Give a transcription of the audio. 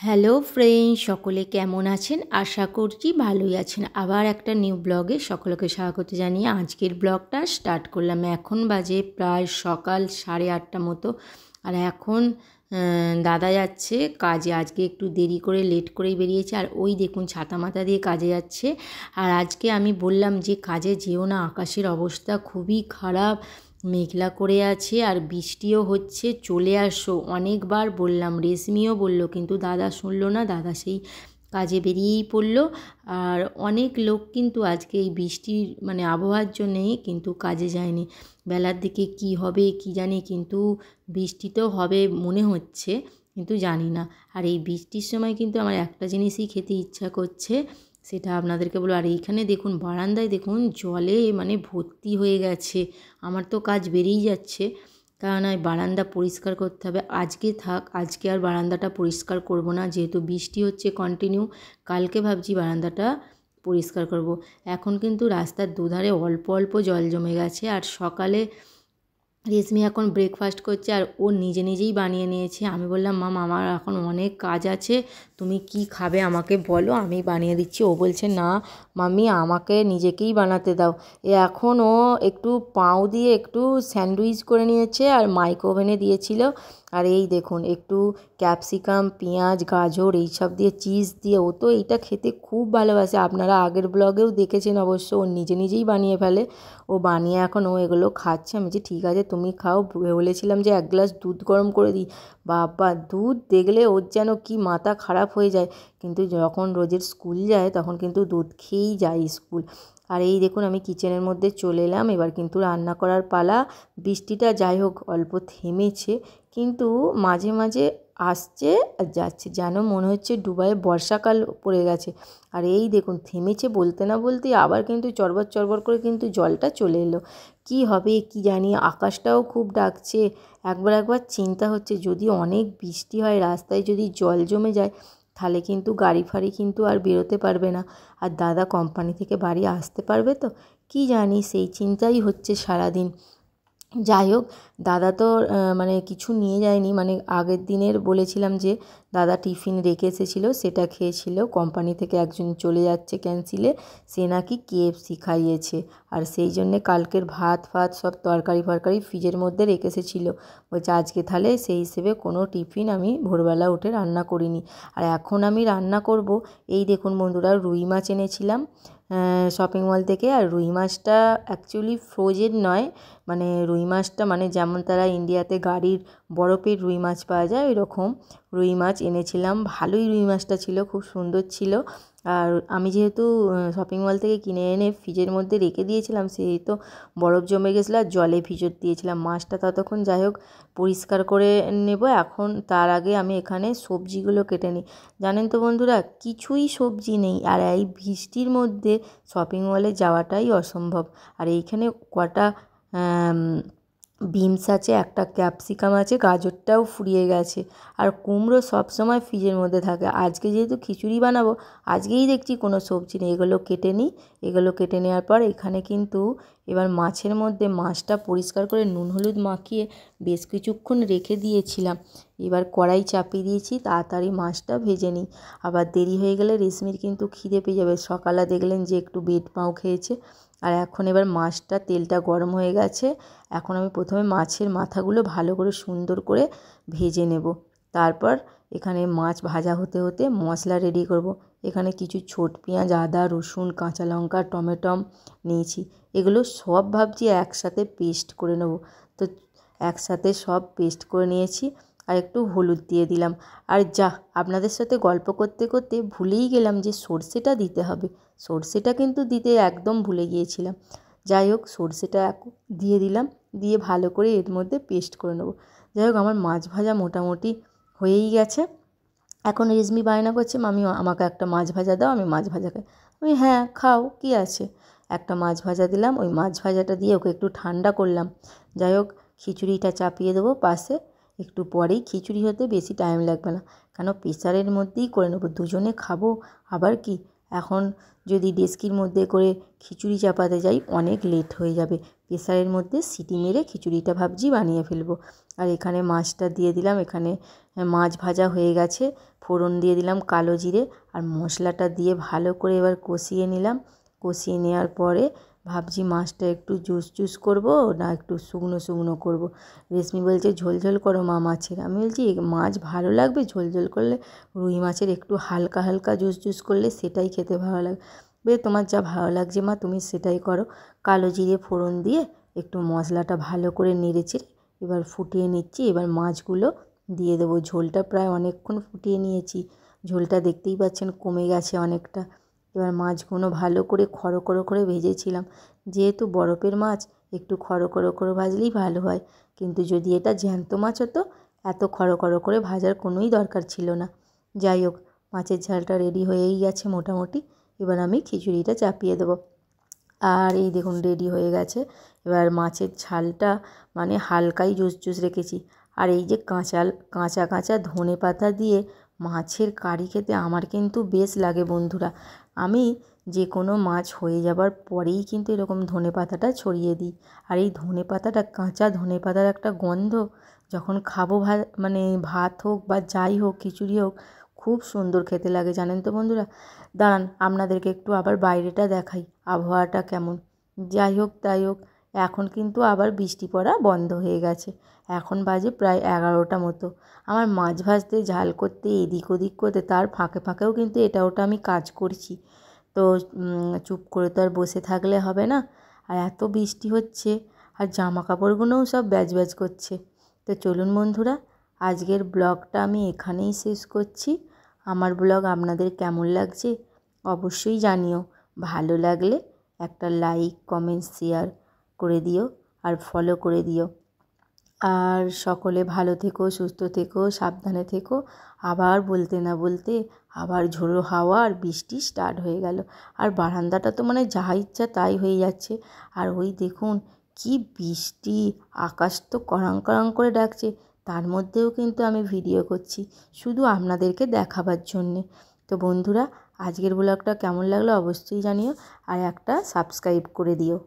Hello friend, সকলে কেমন আছেন? আশা করছি ভালোই আছেন। আবার একটা নিউ ব্লগে সকলকে স্বাগত জানিয়ে আজকের ব্লগটা স্টার্ট করলাম। এখন বাজে প্রায় সকাল 8:30 মতো। আর এখন দাদা যাচ্ছে কাজে। আজকে একটু দেরি করে লেট করেই বেরিয়েছে। আর ওই দেখুন ছাতা মাথা দিয়ে কাজে যাচ্ছে। আর আজকে আমি বললাম যে কাজে যেও না, আকাশের অবস্থা খুবই খারাপ, মেঘলা করে আছে আর বৃষ্টিও হচ্ছে, চলে আসো। অনেকবার বললাম, রেশমিও বলল, কিন্তু দাদা শুনলো না। দাদা সেই কাজে বেরিয়েই পড়লো। আর অনেক লোক কিন্তু আজকে এই বৃষ্টির আবহাওয়ার জন্যেই কিন্তু কাজে যায়নি। বেলার দিকে কি হবে কি জানি, কিন্তু বৃষ্টি তো হবে মনে হচ্ছে, কিন্তু জানি না। আর এই বৃষ্টির সময় কিন্তু আমার একটা জিনিসই খেতে ইচ্ছা করছে, সেটা আপনাদেরকে বলবো। আর এইখানে দেখুন বারান্দায় দেখুন জলে ভর্তি হয়ে গেছে। আমার তো কাজ বেরিয়ে যাচ্ছে, কারণ এই বারান্দা পরিষ্কার করতে হবে। আজকে থাক, আজকে আর বারান্দাটা পরিষ্কার করব না, যেহেতু বৃষ্টি হচ্ছে কন্টিনিউ। কালকে ভাবছি বারান্দাটা পরিষ্কার করব। এখন কিন্তু রাস্তার দুধারে অল্প অল্প জল জমে গেছে। আর সকালে রেশমি এখন ব্রেকফাস্ট করছে, আর ও নিজে নিজেই বানিয়ে নিয়েছে। আমি বললাম, মাম আমার এখন অনেক কাজ আছে, তুমি কি খাবে আমাকে বলো, আমি বানিয়ে দিচ্ছি। ও বলছে, না মাম্মি আমাকে নিজেকেই বানাতে দাও। এখন ও একটু পাউ দিয়ে একটু স্যান্ডউইচ করে নিয়েছে আর মাইক্রোওভেনে দিয়েছিল। আর এই দেখুন একটু ক্যাপসিকাম, পেঁয়াজ, গাজর এইসব দিয়ে, চিজ দিয়ে, ও তো এইটা খেতে খুব ভালোবাসে। আপনারা আগের ব্লগেও দেখেছেন অবশ্য, ও নিজে নিজেই বানিয়ে ফেলে। ও বানিয়ে এখন ও এগুলো খাচ্ছে। আমি যে ঠিক আছে তুমি খাও। বলেছিলাম যে 1 গ্লাস দুধ গরম করে দিই। বাবা, দুধ দেখলে ওর যেন কি মাথা খারাপ হয়ে যায়, কিন্তু যখন রোজের স্কুল যায় তখন কিন্তু দুধ খেয়েই যায় স্কুল। আর এই দেখুন আমি কিচেনের মধ্যে চলে এলাম। এবার কিন্তু রান্না করার পালা। বৃষ্টিটা যাই হোক অল্প থেমেছে, কিন্তু মাঝে মাঝে আসছে আর যাচ্ছে, যেন মনে হচ্ছে দুবাইয়ে বর্ষাকাল পড়ে গেছে। আর এই দেখুন থেমেছে বলতে না বলতেই আবার কিন্তু চড়বড় চড়বড় করে কিন্তু জলটা চলে এলো। কি হবে কি জানি, আকাশটাও খুব ডাকছে। একবার একবার চিন্তা হচ্ছে, যদি অনেক বৃষ্টি হয়, রাস্তায় যদি জল জমে যায়, তাহলে কিন্তু গাড়ি ফাড়ি কিন্তু আর বেরোতে পারবে না। আর দাদা কোম্পানি থেকে বাড়ি আসতে পারবে তো কি জানি, সেই চিন্তাই হচ্ছে সারাদিন। যাই হোক, দাদা তো কিছু নিয়ে যায়নি। আগের দিনের বলেছিলাম যে দাদা টিফিন রেখে এসেছিলো, সেটা খেয়েছিল। কোম্পানি থেকে একজন চলে যাচ্ছে ক্যান্সিলে, সে নাকি KFC খাইয়েছে। আর সেই জন্যে কালকের ভাত ফাত সব তরকারি ফরকারি ফ্রিজের মধ্যে রেখে এসেছিলো। বলছে আজকে তাহলে সেই হিসেবে কোনো টিফিন আমি ভোরবেলা উঠে রান্না করিনি। আর এখন আমি রান্না করব। এই দেখুন বন্ধুরা, রুই মাছ এনেছিলাম শপিং মল থেকে। আর রুই মাছটা অ্যাকচুয়ালি ফ্রোজেন নয়, রুই মাছটা যেমন তারা ইন্ডিয়াতে গাড়ির বরফের রুই মাছ পাওয়া যায়, ওই রকম রুই মাছ এনেছিলাম। ভালোই রুই মাছটা ছিল, খুব সুন্দর ছিল। আর আমি যেহেতু শপিং মল থেকে কিনে এনে ফ্রিজের মধ্যে রেখে দিয়েছিলাম, সেই তো বরফ জমে গেছিলো আর জলে ভিজত দিয়েছিলাম মাছটা। ততক্ষণ যাই হোক পরিষ্কার করে নেব। এখন তার আগে আমি এখানে সবজিগুলো কেটে নিই। জানেন তো বন্ধুরা, কিছুই সবজি নেই, আর এই বৃষ্টির মধ্যে শপিং মলে যাওয়াটাই অসম্ভব। আর এইখানে কটা বিনস আছে, একটা ক্যাপসিকাম আছে, গাজরটাও ফুরিয়ে গেছে। আর কুমড়ো সবসময় ফ্রিজের মধ্যে থাকে। আজকে যেহেতু খিচুড়ি বানাবো, আজকেই দেখছি কোনো সবজি নেই। এগুলো কেটে নিই। এগুলো কেটে নেওয়ার পর এখানে কিন্তু এবার মাছের মধ্যে মাছটা পরিষ্কার করে নুন হলুদ মাখিয়ে বেশ কিছুক্ষণ রেখে দিয়েছিলাম। এবার কড়াই চাপিয়ে দিয়েছি, তাড়াতাড়ি মাছটা ভেজে নিই। আবার দেরি হয়ে গেলে রেশমির কিন্তু খিদে পেয়ে যাবে। সকালে দেখলেন যে একটু বেড পাও খেয়েছে। আর এখন এবার মাছটা, তেলটা গরম হয়ে গেছে। এখন আমি প্রথমে মাছের মাথাগুলো ভালো করে সুন্দর করে ভেজে নেব। তারপর এখানে মাছ ভাজা হতে হতে মশলা রেডি করব। এখানে কিছু ছোট পেঁয়াজ, আদা, রসুন, কাঁচা লঙ্কা, টমেটো নিয়েছি। এগুলো সব ভাবছি একসাথে পেস্ট করে নেব। তো একসাথে সব পেস্ট করে নিয়েছি। আর একটু হলুদ দিয়ে দিলাম। আর আপনাদের সাথে গল্প করতে করতে ভুলেই গেলাম যে সর্ষেটা দিতে হবে। সর্ষেটা কিন্তু দিতে একদম ভুলে গিয়েছিলাম। যাই হোক, সর্ষেটা দিয়ে দিলাম, দিয়ে ভালো করে এর মধ্যে পেস্ট করে নেব। যাই হোক, আমার মাছ ভাজা মোটামুটি হয়েই গেছে। এখন রেশমি বায়না করছে, মামি আমাকে একটা মাছ ভাজা দাও, আমি মাছ ভাজা খাই। আমি হ্যাঁ খাও, কী আছে। একটা মাছ ভাজা দিলাম। ওই মাছ ভাজাটা দিয়ে ওকে একটু ঠান্ডা করলাম। যাই হোক, খিচুড়িটা চাপিয়ে দেবো পাশে। একটু পরেই খিচুড়ি হতে বেশি টাইম লাগবে না, কেন প্রেসারের মধ্যেই করে নেবো, দুজনে খাবো। আবার কি এখন যদি ডেস্কির মধ্যে করে খিচুড়ি চাপাতে যাই অনেক লেট হয়ে যাবে। প্রেসারের মধ্যে সিটি মেরে খিচুড়িটা ভাবছি বানিয়ে ফেলবো। আর এখানে মাছটা দিয়ে দিলাম, এখানে মাছ ভাজা হয়ে গেছে, ফোড়ন দিয়ে দিলাম কালো জিরে আর মশলাটা দিয়ে ভালো করে এবার কষিয়ে নিলাম। কষিয়ে নেওয়ার পরে ভাবছি মাছটা একটু জুস জুস করবো না একটু শুকনো শুকনো করবো। রেশমি বলছে ঝোল ঝোল করো মা মাছের। আমি বলছি মাছ ভালো লাগবে ঝোল ঝোল করলে, রুই মাছের একটু হালকা হালকা জুস জুস করলে সেটাই খেতে ভালো লাগবে। তোমার যা ভালো লাগছে মা তুমি সেটাই করো। কালো জিরে ফোড়ন দিয়ে একটু মশলাটা ভালো করে নেড়েচেড়ে এবার ফুটিয়ে নিচ্ছি। এবার মাছগুলো দিয়ে দেবো। ঝোলটা প্রায় অনেকক্ষণ ফুটিয়ে নিয়েছি, ঝোলটা দেখতেই পাচ্ছেন কমে গেছে অনেকটা। এবার মাছগুলো ভালো করে খড়ো খড়ো করে ভেজেছিলাম। যেহেতু বরফের মাছ একটু খড়ো খড়ো করে ভাজলেই ভালো হয়, কিন্তু যদি এটা জ্যান্ত মাছ হতো এত খড়ো খড়ো করে ভাজার কোনোই দরকার ছিল না। যাই হোক, মাছের ঝালটা রেডি হয়েই গেছে মোটামুটি। এবার আমি খিচুড়িটা চাপিয়ে দেবো। আর এই দেখুন রেডি হয়ে গেছে। এবার মাছের ঝালটা মানে হালকাই জুস জুস রেখেছি। আর এই যে কাঁচা কাঁচা ধনে পাতা দিয়ে মাছের কারি খেতে আমার কিন্তু বেশ লাগে বন্ধুরা। আমি যে কোনো মাছ হয়ে যাবার পরেই কিন্তু এরকম ধনে পাতাটা ছড়িয়ে দিই। আর এই ধনে পাতাটা, কাঁচা ধনে পাতার একটা গন্ধ যখন খাবো মানে ভাত হোক বা যাই হোক, খিচুড়ি হোক, খুব সুন্দর খেতে লাগে জানেন তো বন্ধুরা। দাঁড়ান আপনাদেরকে একটু আবার বাইরেটা দেখাই, আবহাওয়াটা কেমন। যাই হোক তাই হোক, এখন কিন্তু আবার বৃষ্টি পড়া বন্ধ হয়ে গেছে। এখন বাজে প্রায় 11টা মতো। আমার মাছ ভাজতে, ঝাল করতে, এদিক ওদিক করতে, তার ফাঁকে ফাঁকেও কিন্তু এটা ওটা আমি কাজ করছি। তো চুপ করে তো আর বসে থাকলে হবে না। আর এত বৃষ্টি হচ্ছে আর জামা কাপড়গুলোও সব ব্যাজ ব্যাজ করছে। তো চলুন বন্ধুরা, আজকের ব্লগটা আমি এখানেই শেষ করছি। আমার ব্লগ আপনাদের কেমন লাগছে অবশ্যই জানিও। ভালো লাগলে একটা লাইক কমেন্ট শেয়ার করে দিও আর ফলো করে দিও। আর সকলে ভালো থেকো, সুস্থ থেকো, সাবধানে থেকো। আবার বলতে না বলতে আবার ঝোড়ো হাওয়া আর বৃষ্টি স্টার্ট হয়ে গেল। আর বারান্দাটা তো মানে যা ইচ্ছা তাই হয়ে যাচ্ছে। আর ওই দেখুন কি বৃষ্টি, আকাশ তো কড়াং কড়াং করে ডাকছে, তার মধ্যেও কিন্তু আমি ভিডিও করছি শুধু আপনাদেরকে দেখাবার জন্যে। তো বন্ধুরা, আজকের ব্লগটা কেমন লাগলো অবশ্যই জানিও আর একটা সাবস্ক্রাইব করে দিও।